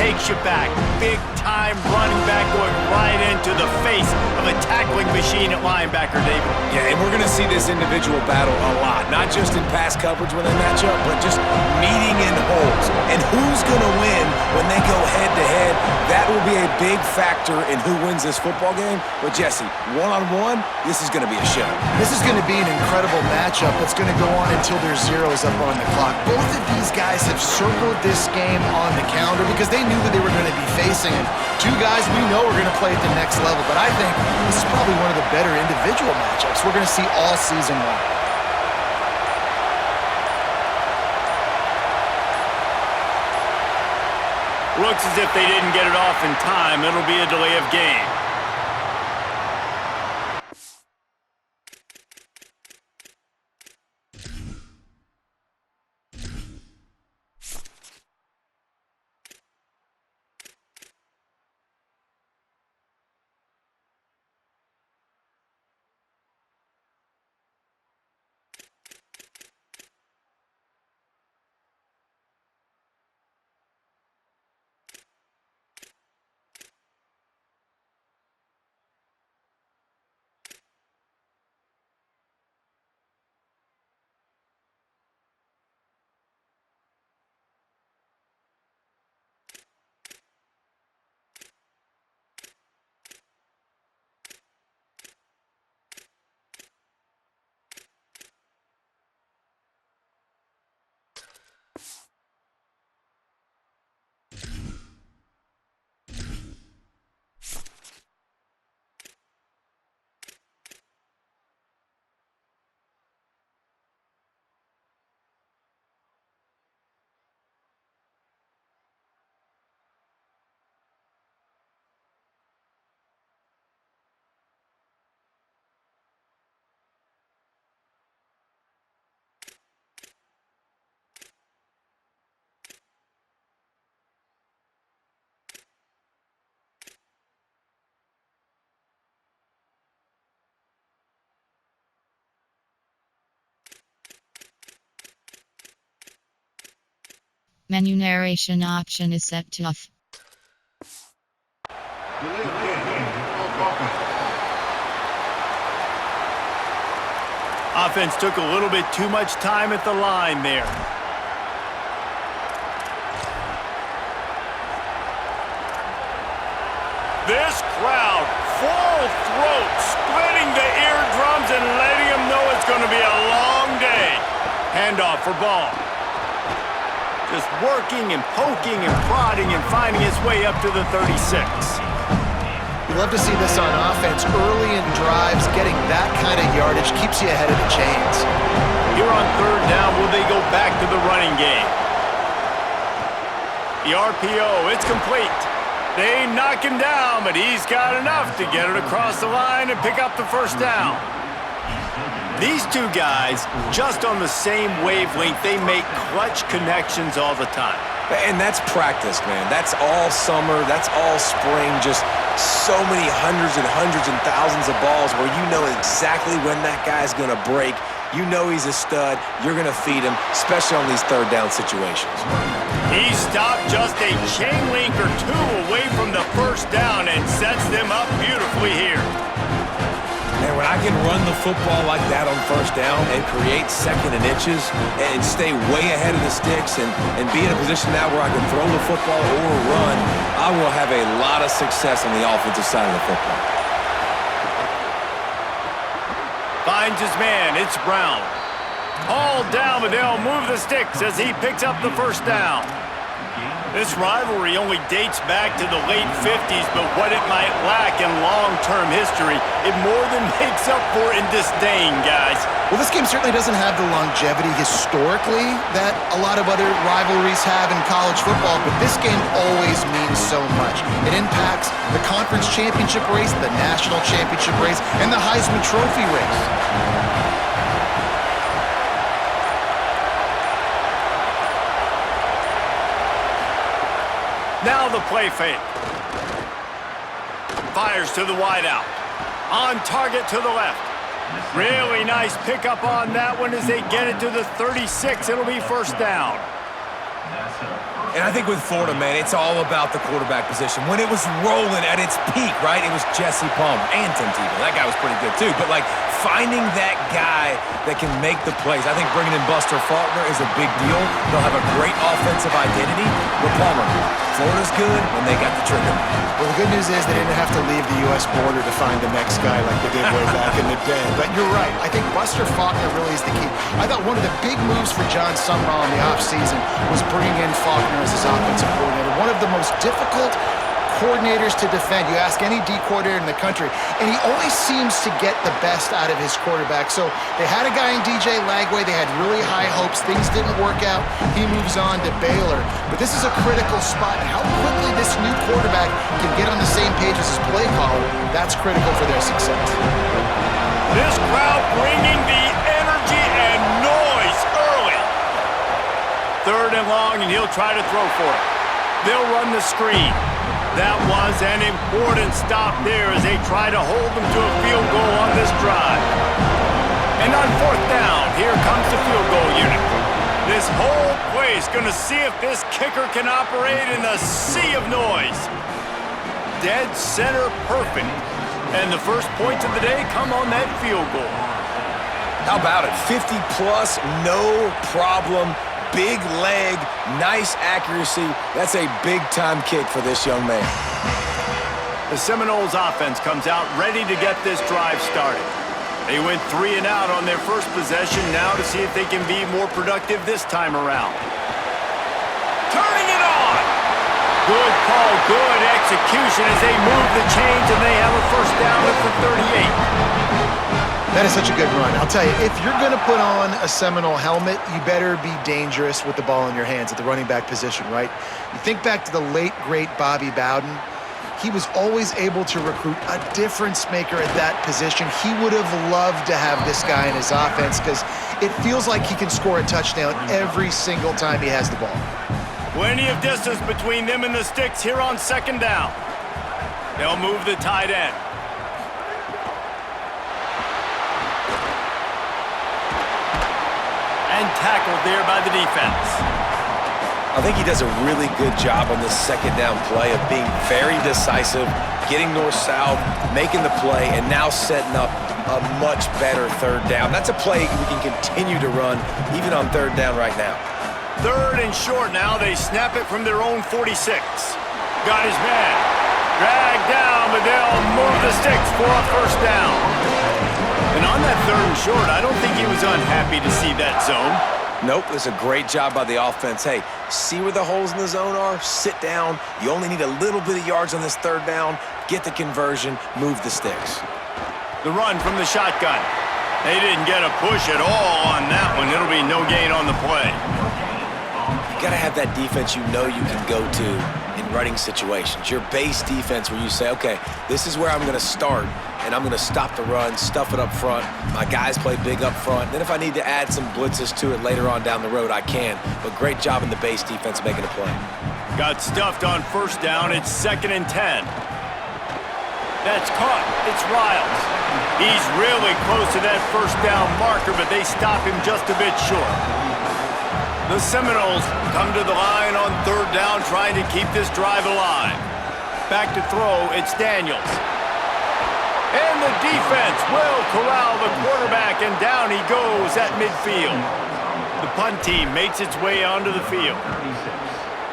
takes you back. Big-time running back going right into the face of a tackling machine at linebacker, David. Yeah, and we're going to see this individual battle a lot, not just in pass coverage when they match up, but just meeting in holes. And who's going to win when they go head-to-head? That will be a big factor in who wins this football game. But, Jesse, one-on-one, this is going to be a show. This is going to be an incredible matchup that's going to go on until there's zeros up on the clock. Both of these guys have circled this game on the calendar because they knew who they were going to be facing. And two guys we know are going to play at the next level. But I think this is probably one of the better individual matchups we're going to see all season long. Looks as if they didn't get it off in time. It'll be a delay of game. Menu narration option is set to off. Offense took a little bit too much time at the line there. This crowd, full throat, splitting the eardrums and letting them know it's going to be a long day. Handoff for ball. Just working and poking and prodding and finding his way up to the 36. You love to see this on offense. Early in drives, getting that kind of yardage keeps you ahead of the chains. Here on third down, will they go back to the running game? The RPO, it's complete. They knock him down, but he's got enough to get it across the line and pick up the first down. These two guys, just on the same wavelength, they make clutch connections all the time. And that's practice, man. That's all summer. That's all spring. Just so many hundreds and thousands of balls where you know exactly when that guy's going to break. You know he's a stud. You're going to feed him, especially on these third down situations. He stopped just a chain link or two away from the first down and sets them up beautifully here. And when I can run the football like that on first down and create second and inches and stay way ahead of the sticks and be in a position now where I can throw the football or run, I will have a lot of success on the offensive side of the football. Finds his man, it's Brown. Hauled down, but they'll move the sticks as he picks up the first down. This rivalry only dates back to the late 50s, but what it might lack in long-term history, it more than makes up for in disdain, guys. Well, this game certainly doesn't have the longevity historically that a lot of other rivalries have in college football, but this game always means so much. It impacts the conference championship race, the national championship race, and the Heisman Trophy race. Now the play fake. Fires to the wideout. On target to the left. Really nice pickup on that one as they get it to the 36. It'll be first down. And I think with Florida, man, it's all about the quarterback position. When it was rolling at its peak, right, it was Jesse Palmer and Tim Tebow. That guy was pretty good too. But, like, finding that guy that can make the plays, I think bringing in Buster Faulkner is a big deal. They'll have a great offensive identity. But Palmer, Florida's good when they got the trigger. Well, the good news is they didn't have to leave the U.S. border to find the next guy like they did way back in the day. But you're right. I think Buster Faulkner really is the key. I thought one of the big moves for John Sumrall in the offseason was bringing in Faulkner as his offensive coordinator. One of the most difficult coordinators to defend. You ask any D coordinator in the country, and he always seems to get the best out of his quarterback. So they had a guy in DJ Lagway. They had really high hopes. Things didn't work out. He moves on to Baylor. But this is a critical spot. And how quickly this new quarterback can get on the same page as his play caller, that's critical for their success. This crowd bringing the energy and noise early. 3rd and long, and he'll try to throw for it. They'll run the screen. That was an important stop there as they try to hold them to a field goal on this drive. And on 4th down, here comes the field goal unit. This whole play is going to see if this kicker can operate in the sea of noise. Dead center perfect. And the first points of the day come on that field goal. How about it? 50-plus, no problem. Big leg, nice accuracy. That's a big-time kick for this young man. The Seminoles offense comes out ready to get this drive started. They went 3 and out on their first possession, now to see if they can be more productive this time around. Turning it on! Good call, good execution as they move the chains, and they have a first down at the 38. That is such a good run. I'll tell you, if you're going to put on a Seminole helmet, you better be dangerous with the ball in your hands at the running back position, right? You think back to the late, great Bobby Bowden. He was always able to recruit a difference maker at that position. He would have loved to have this guy in his offense because it feels like he can score a touchdown every single time he has the ball. Plenty of distance between them and the sticks here on 2nd down. They'll move the tight end. And tackled there by the defense. I think he does a really good job on this 2nd down play of being very decisive, getting north-south, making the play, and now setting up a much better 3rd down. That's a play we can continue to run even on 3rd down right now. 3rd and short now. They snap it from their own 46. Got his man. Dragged down, but they'll move the sticks for a first down. And on that 3rd and short, I don't think he was unhappy to see that zone. Nope, it's a great job by the offense. Hey, see where the holes in the zone are? Sit down. You only need a little bit of yards on this 3rd down. Get the conversion, move the sticks. The run from the shotgun. They didn't get a push at all on that one. It'll be no gain on the play. You got to have that defense you know you can go to in running situations. Your base defense where you say, okay, this is where I'm going to start, and I'm going to stop the run, stuff it up front. My guys play big up front. Then if I need to add some blitzes to it later on down the road, I can. But great job in the base defense making a play. Got stuffed on 1st down. It's 2nd and 10. That's caught. It's Riles. He's really close to that first down marker, but they stop him just a bit short. The Seminoles come to the line on 3rd down, trying to keep this drive alive. Back to throw, it's Daniels. And the defense will corral the quarterback, and down he goes at midfield. The punt team makes its way onto the field.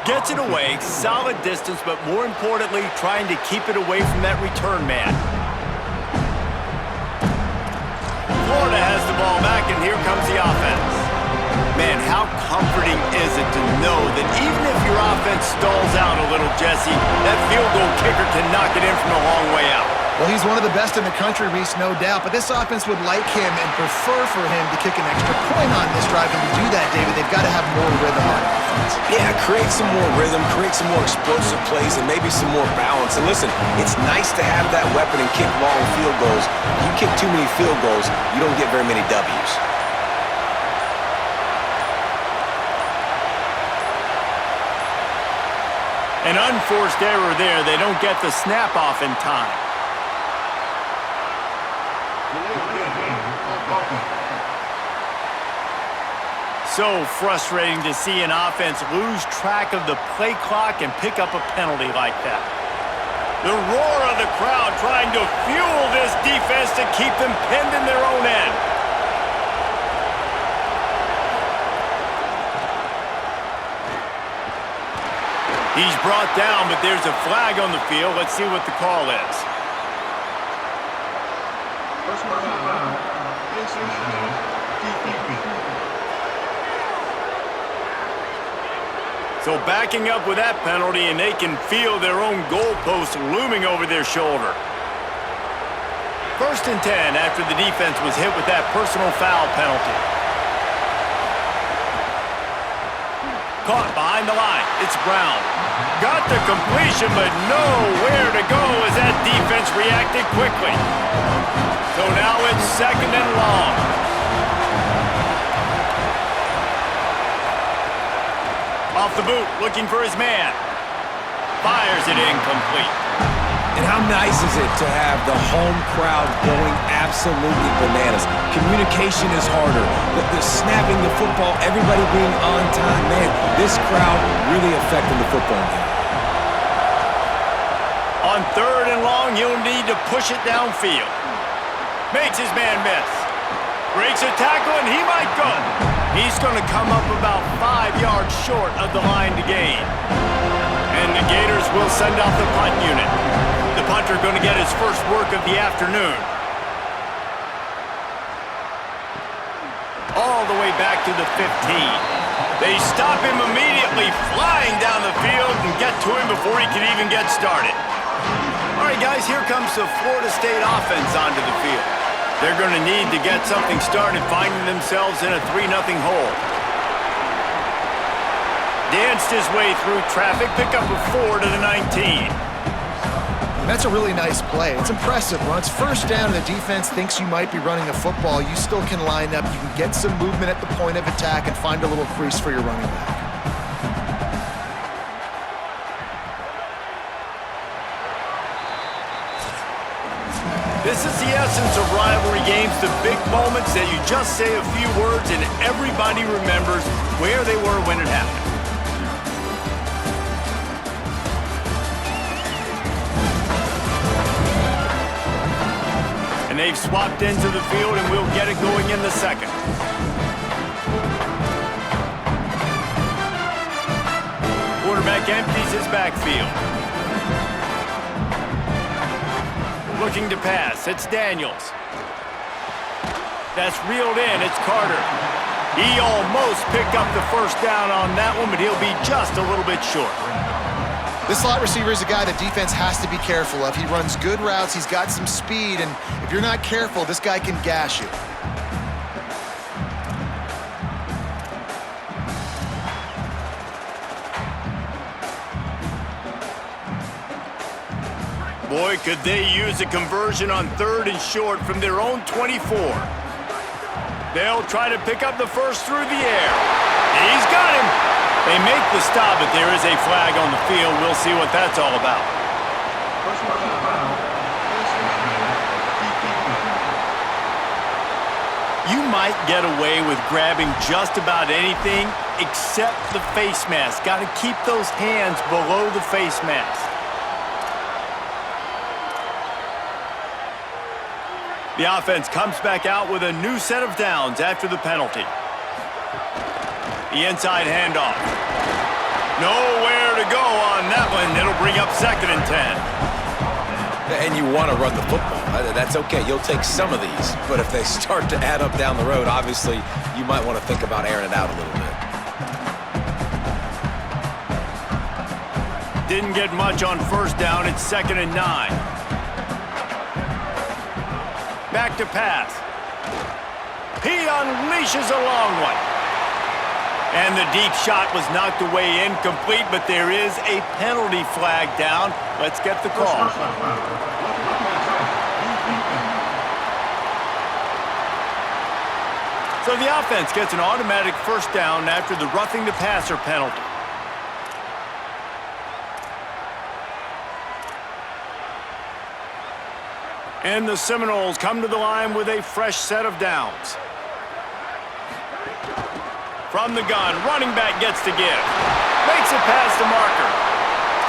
Gets it away, solid distance, but more importantly, trying to keep it away from that return man. Florida has the ball back, and here comes the offense. Man, how comforting is it to know that even if your offense stalls out a little, Jesse, that field goal kicker can knock it in from a long way out. Well, he's one of the best in the country, Reese, no doubt. But this offense would like him and prefer for him to kick an extra point on this drive. And to do that, David, they've got to have more rhythm on offense. Yeah, create some more rhythm, create some more explosive plays, and maybe some more balance. And listen, it's nice to have that weapon and kick long field goals. You kick too many field goals, you don't get very many W's. An unforced error there. They don't get the snap off in time. So frustrating to see an offense lose track of the play clock and pick up a penalty like that. The roar of the crowd trying to fuel this defense to keep them pinned in their own end. He's brought down, but there's a flag on the field. Let's see what the call is. So backing up with that penalty, and they can feel their own goalpost looming over their shoulder. 1st and 10 after the defense was hit with that personal foul penalty. Caught behind the line. It's Brown. Got the completion, but nowhere to go as that defense reacted quickly. So now it's 2nd and long. Off the boot, looking for his man. Fires it incomplete. And how nice is it to have the home crowd going absolutely bananas? Communication is harder. The snapping the football, everybody being on time. Man, this crowd really affecting the football game. On 3rd and long, he'll need to push it downfield. Makes his man miss. Breaks a tackle, and he might go. He's going to come up about 5 yards short of the line to gain. And the Gators will send out the punt unit. The punter going to get his first work of the afternoon. All the way back to the 15. They stop him immediately, flying down the field, and get to him before he can even get started. All right, guys, here comes the Florida State offense onto the field. They're going to need to get something started, finding themselves in a 3-0 hole. Danced his way through traffic, pick up a 4 to the 19. And that's a really nice play. It's impressive. When it's 1st down and the defense thinks you might be running a football, you still can line up. You can get some movement at the point of attack and find a little crease for your running back. This is the essence of rivalry games, the big moments that you just say a few words and everybody remembers where they were when it happened. And they've swapped into the field, and we'll get it going in the 2nd. Quarterback empties his backfield. Looking to pass, it's Daniels. That's reeled in, it's Carter. He almost picked up the 1st down on that one, but he'll be just a little bit short. This slot receiver is a guy the defense has to be careful of. He runs good routes, he's got some speed, and if you're not careful, this guy can gash you. Boy, could they use a conversion on 3rd and short from their own 24. They'll try to pick up the 1st through the air. He's got him. They make the stop, but there is a flag on the field. We'll see what that's all about. You might get away with grabbing just about anything except the face mask. Got to keep those hands below the face mask. The offense comes back out with a new set of downs after the penalty. The inside handoff. Nowhere to go on that one. It'll bring up 2nd and 10. And you want to run the football. That's okay. You'll take some of these. But if they start to add up down the road, obviously, you might want to think about airing it out a little bit. Didn't get much on 1st down. It's 2nd and 9. Back to pass. He unleashes a long one. And the deep shot was knocked away incomplete, but there is a penalty flag down. Let's get the call. So the offense gets an automatic 1st down after the roughing the passer penalty. And the Seminoles come to the line with a fresh set of downs. From the gun, running back gets to give. Makes it past the marker.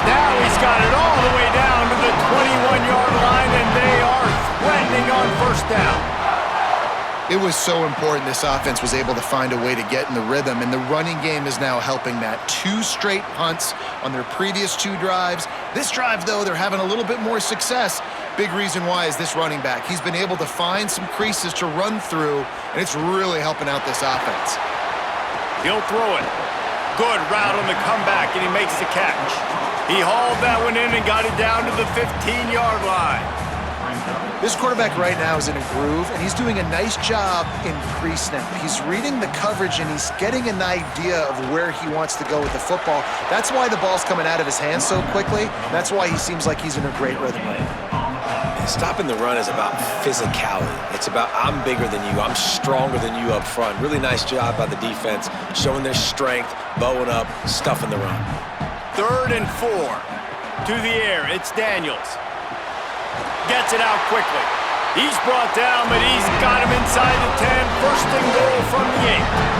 Now he's got it all the way down to the 21-yard line, and they are threatening on first down. It was so important this offense was able to find a way to get in the rhythm, and the running game is now helping that. 2 straight punts on their previous 2 drives. This drive, though, they're having a little bit more success. Big reason why is this running back. He's been able to find some creases to run through, and it's really helping out this offense. He'll throw it. Good route on the comeback, and he makes the catch. He hauled that one in and got it down to the 15-yard line. This quarterback right now is in a groove, and he's doing a nice job in pre-snap. He's reading the coverage, and he's getting an idea of where he wants to go with the football. That's why the ball's coming out of his hands so quickly. That's why he seems like he's in a great rhythm right now. Stopping the run is about physicality. It's about I'm bigger than you, I'm stronger than you up front. Really nice job by the defense, showing their strength, bowing up, stuffing the run. 3rd and 4. To the air, it's Daniels. Gets it out quickly. He's brought down, but he's got him inside the 10. First and goal from the 8.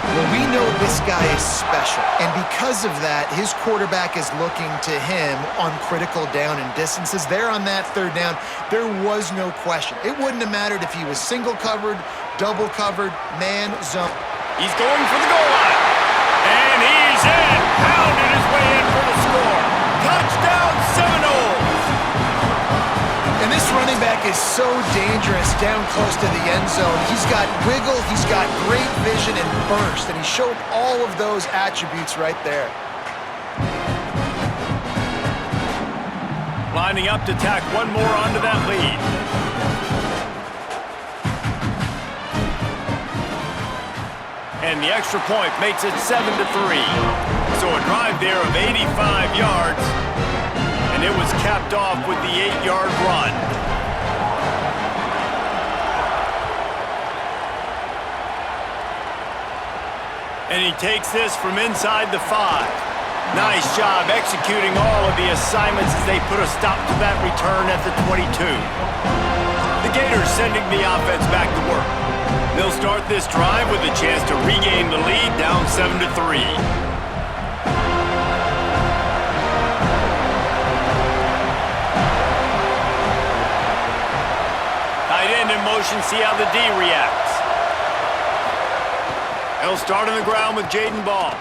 Well, we know this guy is special, and because of that, his quarterback is looking to him on critical down and distances. There on that 3rd down, there was no question. It wouldn't have mattered if he was single covered, double covered, man, zone. He's going for the goal line. And he's in. Pounded his way in for the score. Touchdown, Seminoles. And this running back is so dangerous down close to the end zone. He's got wiggle, he's got great vision and burst, and he showed all of those attributes right there. Lining up to tack one more onto that lead. And the extra point makes it 7-3. So a drive there of 85 yards. And it was capped off with the 8-yard run. And he takes this from inside the 5. Nice job executing all of the assignments as they put a stop to that return at the 22. The Gators sending the offense back to work. They'll start this drive with a chance to regain the lead down 7-3. In motion, see how the D reacts. He'll start on the ground with Jaden Ball.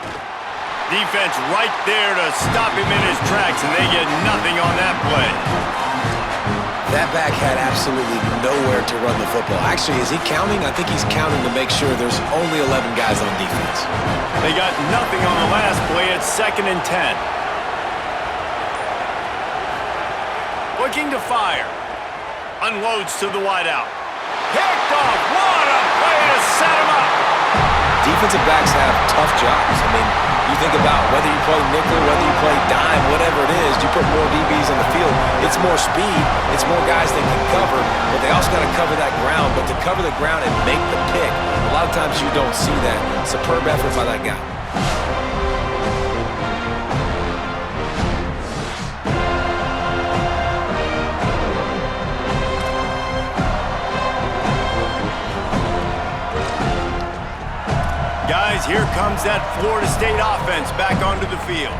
Defense right there to stop him in his tracks, and they get nothing on that play. That back had absolutely nowhere to run the football. Actually, is he counting? I think he's counting to make sure there's only 11 guys on defense. They got nothing on the last play. It's 2nd and 10. Looking to fire. Unloads to the wideout. Picked off. What a play to set him up. Defensive backs have tough jobs. I mean, you think about whether you play nickel, whether you play dime, whatever it is, you put more DBs on the field. It's more speed. It's more guys that can cover, but they also got to cover that ground. But to cover the ground and make the pick, a lot of times you don't see that. Superb effort by that guy. Here comes that Florida State offense back onto the field.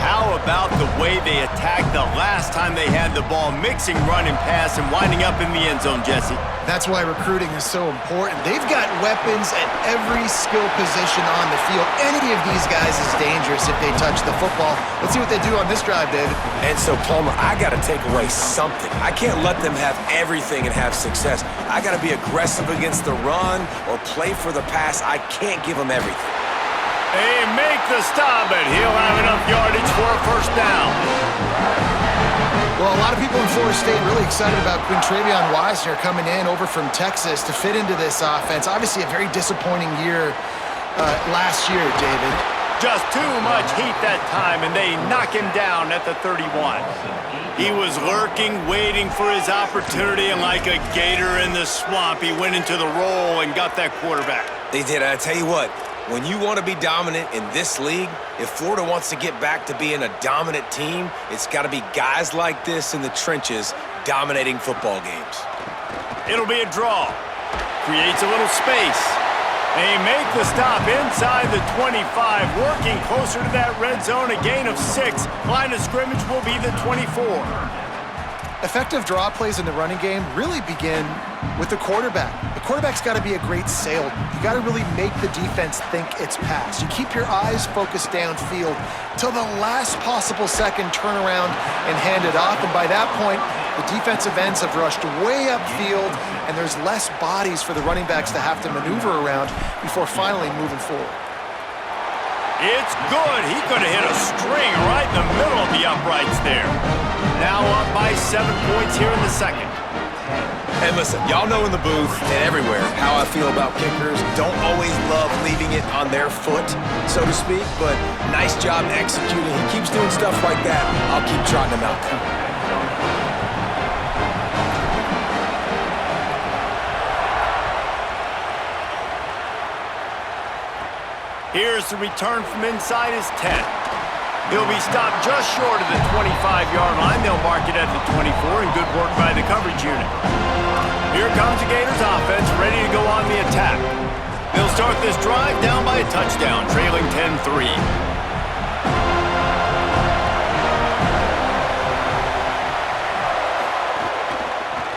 How about the way they attacked the last time they had the ball, mixing run and pass and winding up in the end zone, Jesse? That's why recruiting is so important. They've got weapons at every skill position on the field. Any of these guys is dangerous if they touch the football. Let's see what they do on this drive, David. And so, Palmer, I got to take away something. I can't let them have everything and have success. I got to be aggressive against the run or play for the pass. I can't give them everything. They make the stop, and he'll have enough yardage for a first down. Well, a lot of people in Florida State really excited about Quintravion Wisener coming in over from Texas to fit into this offense. Obviously, a very disappointing year last year, David. Just too much heat that time, and they knock him down at the 31. He was lurking, waiting for his opportunity, and like a gator in the swamp, he went into the roll and got that quarterback. They did. I tell you what. When you want to be dominant in this league, if Florida wants to get back to being a dominant team, it's got to be guys like this in the trenches dominating football games. It'll be a draw. Creates a little space. They make the stop inside the 25, working closer to that red zone, a gain of 6. Line of scrimmage will be the 24. Effective draw plays in the running game really begin with the quarterback. The quarterback's got to be a great salesman. You got to really make the defense think it's pass. You keep your eyes focused downfield till the last possible second, turn around and hand it off. And by that point, the defensive ends have rushed way upfield, and there's less bodies for the running backs to have to maneuver around before finally moving forward. It's good. He could have hit a string right in the middle of the uprights there. Now up by 7 points here in the second. And listen, y'all know in the booth and everywhere how I feel about kickers. Don't always love leaving it on their foot, so to speak, but nice job executing. He keeps doing stuff like that. I'll keep trotting him out there. Here's the return from inside his 10. He'll be stopped just short of the 25-yard line. They'll mark it at the 24, and good work by the coverage unit. Here comes the Gators offense, ready to go on the attack. They'll start this drive down by a touchdown, trailing 10-3.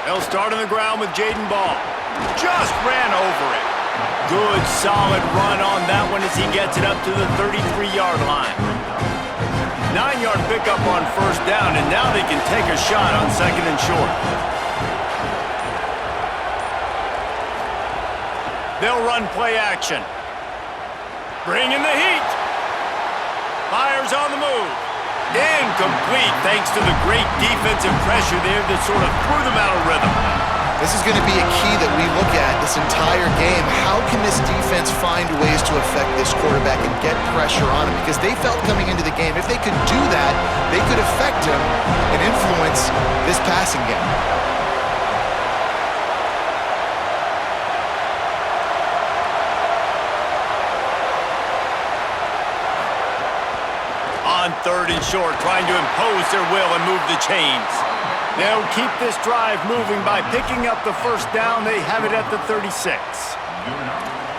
They'll start on the ground with Jaden Ball. Just ran over it. Good, solid run on that one as he gets it up to the 33-yard line. 9-yard pickup on first down, and now they can take a shot on second and short. They'll run play action. Bringing the heat. Fires on the move. Incomplete thanks to the great defensive pressure there that sort of threw them out of rhythm. This is going to be a key that we look at this entire game. How can this defense find ways to affect this quarterback and get pressure on him? Because they felt coming into the game, if they could do that, they could affect him and influence this passing game. On third and short, trying to impose their will and move the chains. They'll keep this drive moving by picking up the first down. They have it at the 36.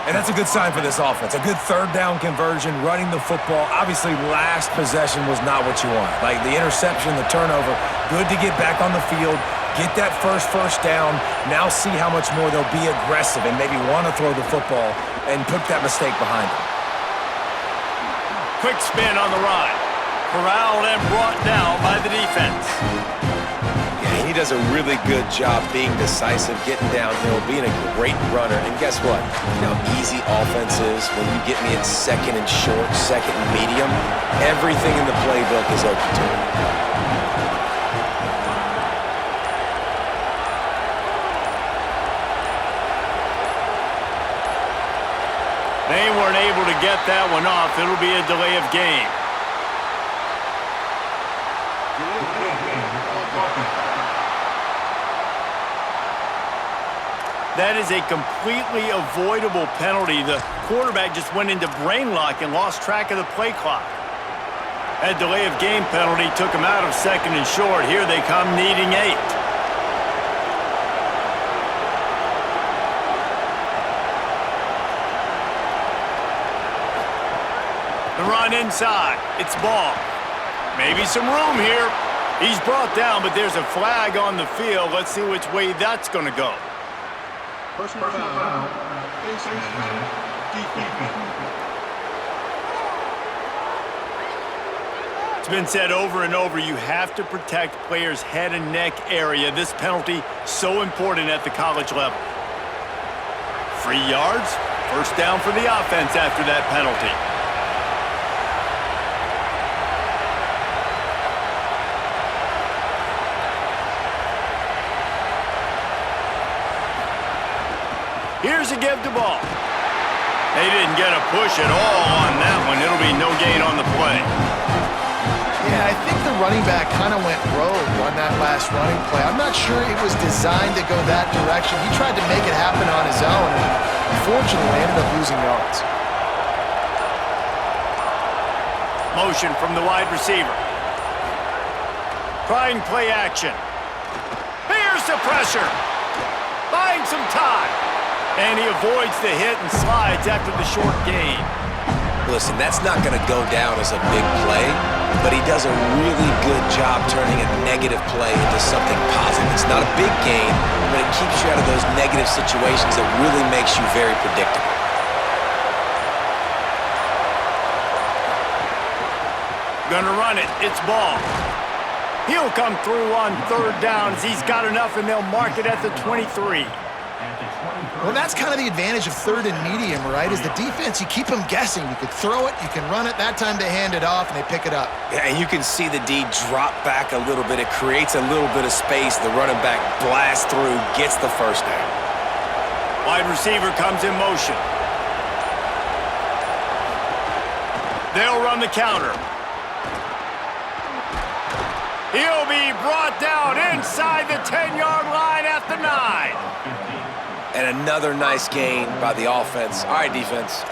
And that's a good sign for this offense. A good third down conversion, running the football. Obviously, last possession was not what you want. Like the interception, the turnover. Good to get back on the field, get that first down. Now see how much more they'll be aggressive and maybe want to throw the football and put that mistake behind them. Quick spin on the ride. Corralled and brought down by the defense. He does a really good job being decisive, getting downhill, being a great runner. And guess what? You know, easy offense is when you get me at second and short, second and medium, everything in the playbook is open to me. They weren't able to get that one off. It'll be a delay of game. That is a completely avoidable penalty. The quarterback just went into brain lock and lost track of the play clock. That delay of game penalty took him out of second and short. Here they come needing 8. The run inside. It's Ball. Maybe some room here. He's brought down, but there's a flag on the field. Let's see which way that's going to go. Personal foul. It's been said over and over, you have to protect players' head and neck area. This penalty, so important at the college level. 3 yards, first down for the offense after that penalty. Here's a give to Ball. They didn't get a push at all on that one. It'll be no gain on the play. Yeah, I think the running back kind of went rogue on that last running play. I'm not sure it was designed to go that direction. He tried to make it happen on his own, and unfortunately ended up losing yards. Motion from the wide receiver. Trying play action. Here's the pressure. Buying some time. And he avoids the hit and slides after the short gain. Listen, that's not going to go down as a big play, but he does a really good job turning a negative play into something positive. It's not a big gain, but it keeps you out of those negative situations that really makes you very predictable. Gonna run it. It's ball. He'll come through on third down as he's got enough, and they'll mark it at the 23. Well, that's kind of the advantage of third and medium, right? Is the defense, you keep them guessing. You could throw it, you can run it. That time they hand it off, and they pick it up. Yeah, and you can see the D drop back a little bit. It creates a little bit of space. The running back blasts through, gets the first down. Wide receiver comes in motion. They'll run the counter. He'll be brought down inside the 10-yard line at the 9. And another nice gain by the offense. All right, defense,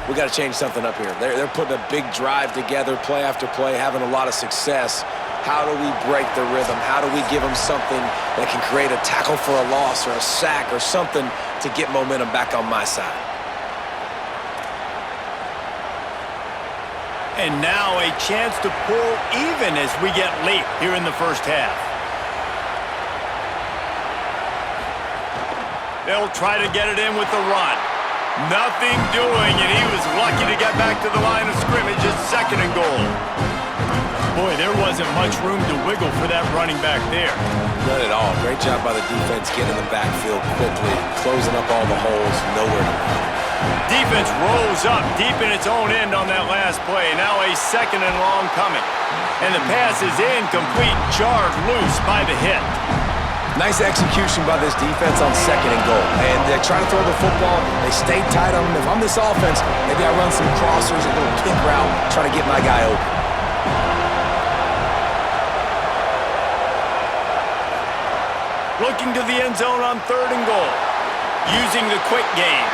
we got to change something up here. They're putting a big drive together, play after play, having a lot of success. How do we break the rhythm? How do we give them something that can create a tackle for a loss or a sack or something to get momentum back on my side? And now a chance to pull even as we get late here in the first half. They'll try to get it in with the run. Nothing doing, and he was lucky to get back to the line of scrimmage at 2nd and goal. Boy, there wasn't much room to wiggle for that running back there. Not at all. Great job by the defense getting in the backfield quickly, closing up all the holes, nowhere to run. Defense rolls up deep in its own end on that last play. Now a 2nd and long coming. And the pass is incomplete, jarred loose by the hit. Nice execution by this defense on 2nd and goal. And they try to throw the football. They stay tight on them. If I'm this offense, maybe I run some crossers, a little kick route, try to get my guy open. Looking to the end zone on 3rd and goal. Using the quick game.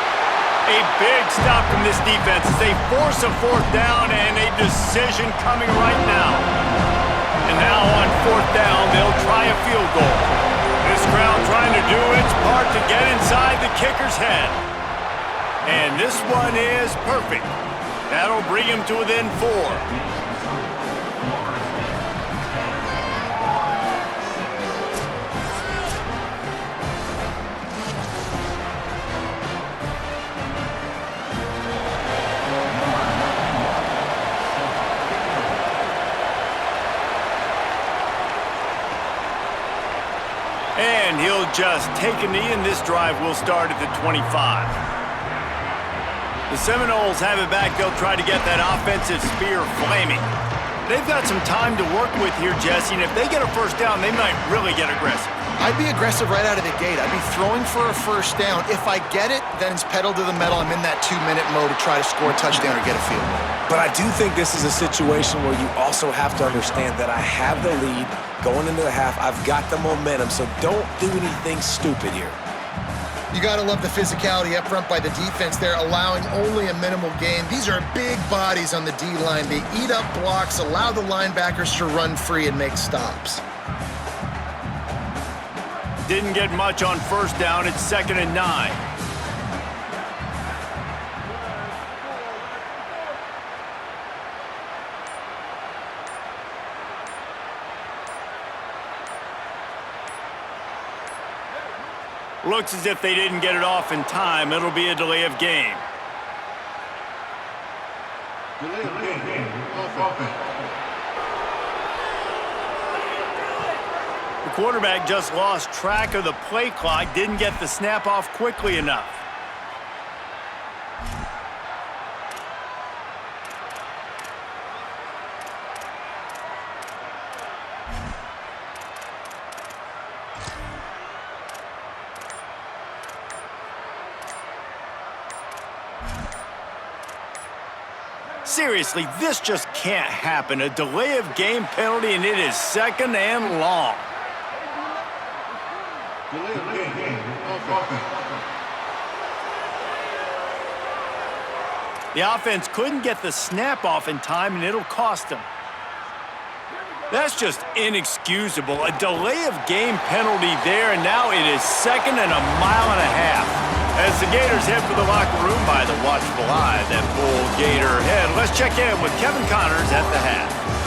A big stop from this defense as they force a 4th down and a decision coming right now. And now on 4th down, they'll try a field goal. This crowd trying to do its part to get inside the kicker's head. And this one is perfect. That'll bring him to within 4. And he'll just take a knee, and this drive will start at the 25. The Seminoles have it back. They'll try to get that offensive spear flaming. They've got some time to work with here, Jesse, and if they get a first down, they might really get aggressive. I'd be aggressive right out of the gate. I'd be throwing for a first down. If I get it, then it's pedal to the metal. I'm in that 2-minute mode to try to score a touchdown or get a field goal. But I do think this is a situation where you also have to understand that I have the lead going into the half. I've got the momentum, so don't do anything stupid here. You got to love the physicality up front by the defense. They're allowing only a minimal gain. These are big bodies on the D-line. They eat up blocks, allow the linebackers to run free and make stops. Didn't get much on first down. It's 2nd and 9. Looks as if they didn't get it off in time. It'll be a delay of game. Delay of game. Offense. The quarterback just lost track of the play clock, didn't get the snap off quickly enough. Seriously, this just can't happen. A delay of game penalty, and it is 2nd and long. Delay of game. Offense. The offense couldn't get the snap off in time, and it'll cost them. That's just inexcusable. A delay of game penalty there, and now it is 2nd and a mile and a half. As the Gators head for the locker room by the watchful eye that Bull Gator head, let's check in with Kevin Connors at the half.